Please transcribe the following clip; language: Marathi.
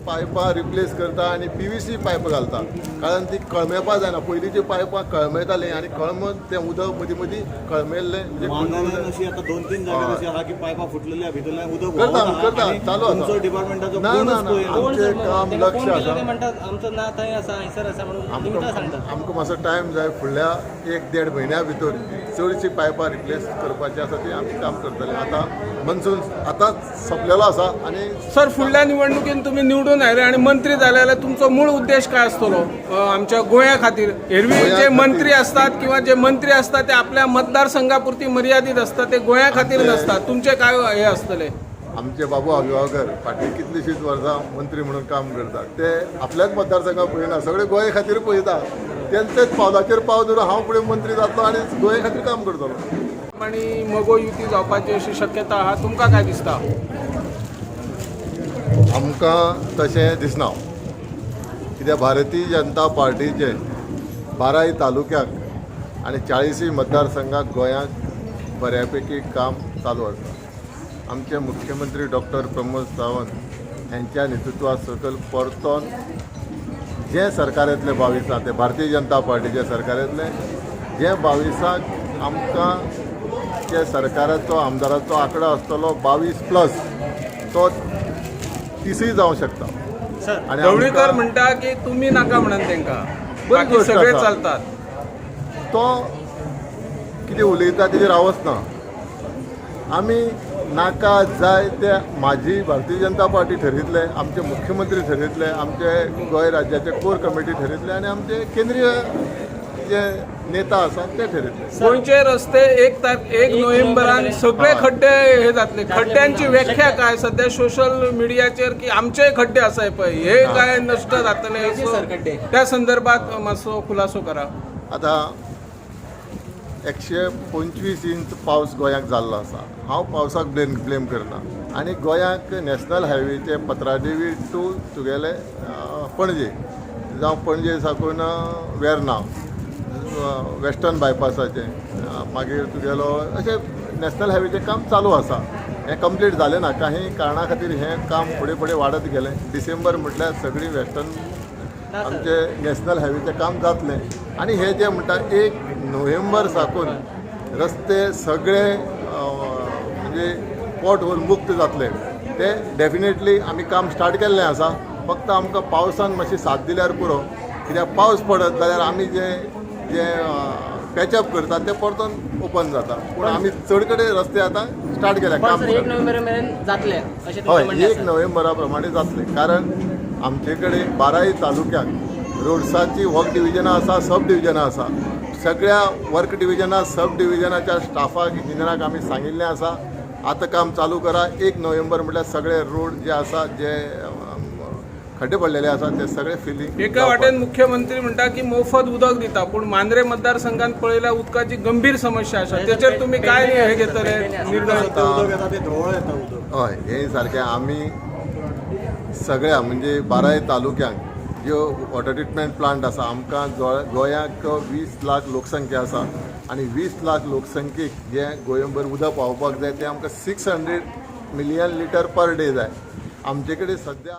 पायपां रिप्लेस करता आनी PVC पायप घालता, कारण ती कळमेवपा जायना. पयलींची पायपां कळमेताली आनी कळमत तें उदक मदीं मदीं कळमेल्लें मांगाल्यान अशी आता 2-3 जाग्यार अशी आहा की पायपां फुटलेल्या भितरल्यान उदक करता चालू आसा. तुमचो डिपार्टमेंटाचो ना ना ना आमचें काम लक्ष आसा. आमचं ना थंय आसा हयसर आसा म्हणून लिमिटां सांगतात. आमकां मातसो टायम जाय. फुडल्या 1-1.5 म्हयन्या भितर चडशीं पायपां रिप्लेस करपाची आसा ती आमी काम करतले. आतां मनसून आतांच सोंपलेलो आसा आनी सर, फुडल्या निवडणुकीन तुम्ही निवडून आयले आणि मंत्री झाले जाल्यार तुमचो मूळ उद्देश काय आसतलो आमच्या गोंया खातीर? एरवी जे मंत्री असतात किंवा जे मंत्री असतात ते आपल्या मतदारसंघापुरती मर्यादित असतात, ते गोंया खातीर नसतात. तुमचे काय हे असतले? आमचे बाबू अभिभावकर फाटली कितलीशींच वर्सां मंत्री म्हणून काम करतात. ते आपल्याच मतदारसंघाक पळयना, सगळे गोंया खातीर पळयता. तेंचेच पावलाचेर पावल धरून हांव फुडें मंत्री जातलो आनी गोंया खातीर काम करतलो. आणि मगो युती जावपाची अशी शक्यता आहा, तुमकां काय दिसता? आमकां तशें दिसना, कित्याक भारतीय जनता पार्टीचे 12 तालुक्याक आनी 40 मतदारसंघाक गोंयांत बऱ्यापैकी काम चालू आसा. आमचे मुख्यमंत्री डॉक्टर प्रमोद सावंत यांच्या नेतृत्वा सकल परतोन जे सरकार येतले 22 ते भारतीय जनता पार्टीचे सरकार येतले, जे 22 आमकां जे सरकाराचो आमदाराचो आंकडो आसतलो 22+, तो 30 जावंक शकता. आनी ढवळीकर म्हणटा की तुम्ही नाका म्हणून तांकां, बाकी सगळे चालतात. तो कितें उलयता तेजेर रावच ना. आमी नाका जाय ते माझी भारतीय जनता पार्टी ठरयतले, आमचे मुख्यमंत्री ठरयतले, आमचे गोंय राज्याचे कोर कमिटी ठरयतले आनी आमचे केंद्रीय जे नेता आसात ते ठरयतले. गोंयचे रस्ते 1 नोव्हेंबरान सगळे खड्डे हे जातले. खड्ड्यांची व्याख्या काय सध्या सोशल मिडियाचेर की आमचे खड्डे आसाय पळय, हे काय नष्ट जातले? त्या संदर्भात मातसो खुलासो करा. आतां 125 इंच पावस गोंयाक जाल्लो आसा. हांव पावसाक ब्लेम करना. आनी गोंयाक नॅशनल हायवेचे पत्रादेवी टू तुगेले पणजे जावं पणजे साकून वेर्ना वेस्टर्न बायपासाचे मागीर तुगेलो अशें नॅशनल हायवेचें काम चालू आसा. हें कंप्लीट जालें ना. काही कारणा खातीर हें काम फुडें फुडें वाडत गेलें. डिसेंबर म्हटल्यार सगळी वेस्टर्न आमचे नॅशनल हायवेचें काम जातलें. आनी हे जे म्हणटा 1 नोव्हेंबर साकून रस्ते सगळे म्हणजे पोट होल मुक्त जातले. ते डेफिनेटली आमी काम स्टार्ट केल्लें आसा. फक्त आमकां पावसान मातशी साथ दिल्यार पुरो. कित्याक पावस पडत जाल्यार आमी जे जे पॅचअप करतात ते परतून ओपन जाता. पूण आमी चड कडेन रस्ते आतां स्टार्ट केल्या काम. 1 नोव्हेंबर मेरेन जातले अशें हय, 1 नोव्हेंबरा प्रमाणे जातले. कारण आमचे कडेन 12 तालुक्याक रोड्साची वर्क डिविजनां आसा, सब डिविजनां आसा. सगळ्या वर्क डिविजनां सब डिविजनाच्या स्टाफाक इंजिनियराक आमी सांगिल्लें आसा आतां काम चालू करा. 1 नोव्हेंबर म्हटल्यार सगळे रोड जे आसा जे खड्डे पडलेले आसा ते सगळे फिलिंग. एका वाटेन मुख्यमंत्री म्हणटा की मोफत उदक दिता, पूण मांद्रे मतदारसंघात पळयल्यार उदकाची गंभीर समस्या आसा. तेचेर तुमी काय हे घेतले निर्णय? उदक येता ते धवळ येता उदक. हय, हे सारकें. आमी सगळ्या म्हणजे 12 तालुक्यांक ज्यो वॉटर ट्रिटमेंट प्लांट आसा, आमकां गोंयाक 20 लाख लोकसंख्या आसा आनी 20 लाख लोकसंख्येक जे गोंयभर उदक पावोवपाक जाय ते आमकां 600 मिलियन लिटर पर डे जाय. आमचे कडेन सद्या